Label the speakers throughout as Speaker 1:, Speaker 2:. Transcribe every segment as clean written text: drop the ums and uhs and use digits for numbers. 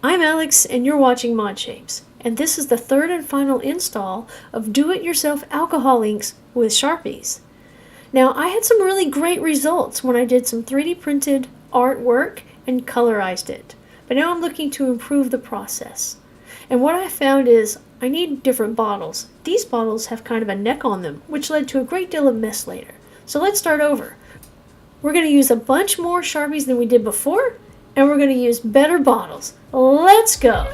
Speaker 1: I'm Alex and you're watching ModShapes, and this is the third and final install of do-it-yourself alcohol inks with Sharpies. Now, I had some really great results when I did some 3D printed artwork and colorized it, but now I'm looking to improve the process. And what I found is I need different bottles. These bottles have kind of a neck on them, which led to a great deal of mess later. So let's start over. We're going to use a bunch more Sharpies than we did before, and we're going to use better bottles. Let's go!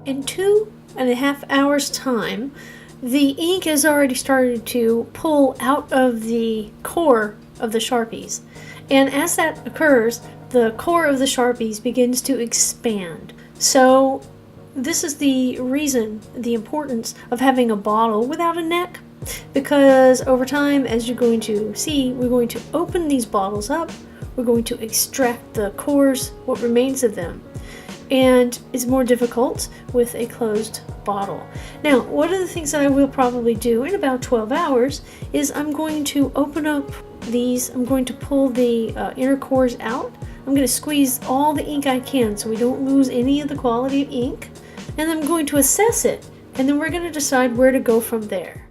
Speaker 1: In 2.5 hours time, the ink has already started to pull out of the core of the Sharpies. And as that occurs, the core of the Sharpies begins to expand. So this is the reason, the importance of having a bottle without a neck, because over time, as you're going to see, we're going to open these bottles up, we're going to extract the cores, what remains of them. And it's more difficult with a closed bottle. Now, one of the things that I will probably do in about 12 hours is I'm going to open up these, I'm going to pull the inner cores out. I'm going to squeeze all the ink I can so we don't lose any of the quality of ink. And I'm going to assess it, and then we're going to decide where to go from there.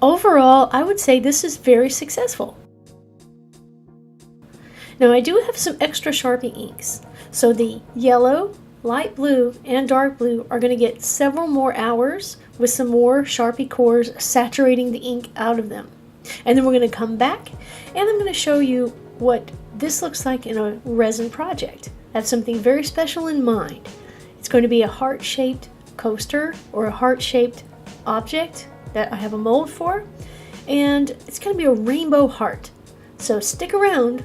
Speaker 1: Overall, I would say this is very successful. Now I do have some extra Sharpie inks. So the yellow, light blue and dark blue are going to get several more hours with some more Sharpie cores saturating the ink out of them. And then we're going to come back and I'm going to show you what this looks like in a resin project. That's something very special in mind. It's going to be a heart-shaped coaster or a heart-shaped object that I have a mold for, and it's going to be a rainbow heart. So stick around.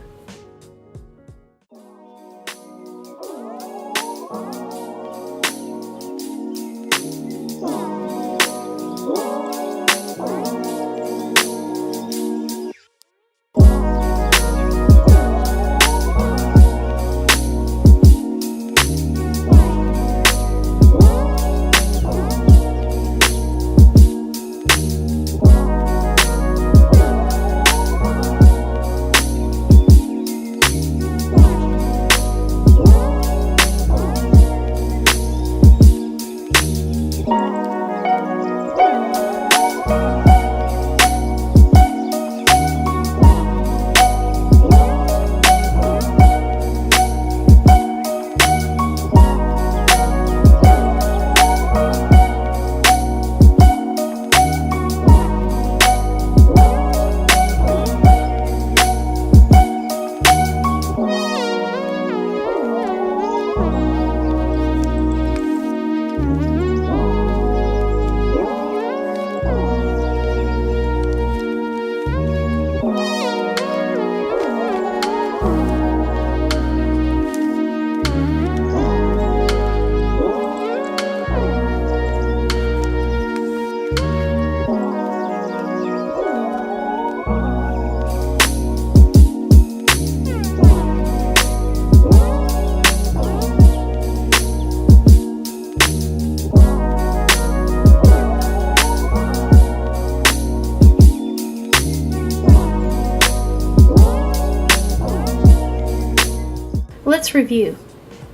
Speaker 1: Let's review.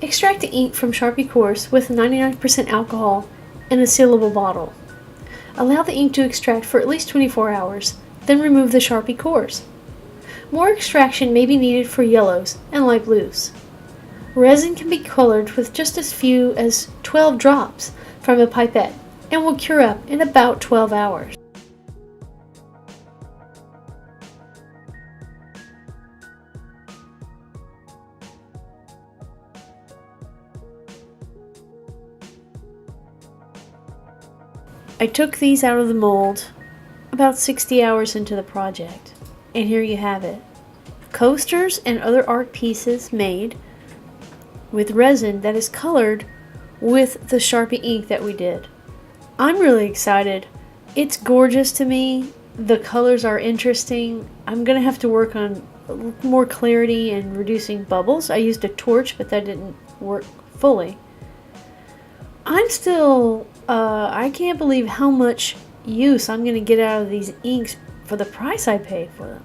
Speaker 1: Extract the ink from Sharpie cores with 99% alcohol in a sealable bottle. Allow the ink to extract for at least 24 hours, then remove the Sharpie cores. More extraction may be needed for yellows and light blues. Resin can be colored with just as few as 12 drops from a pipette and will cure up in about 12 hours. I took these out of the mold about 60 hours into the project, and here you have it. Coasters and other art pieces made with resin that is colored with the Sharpie ink that we did. I'm really excited. It's gorgeous to me. The colors are interesting. I'm gonna have to work on more clarity and reducing bubbles. I used a torch, but that didn't work fully. I'm still, I can't believe how much use I'm going to get out of these inks for the price I paid for them.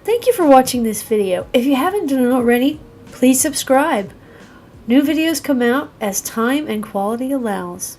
Speaker 1: Thank you for watching this video. If you haven't done it already, please subscribe. New videos come out as time and quality allows.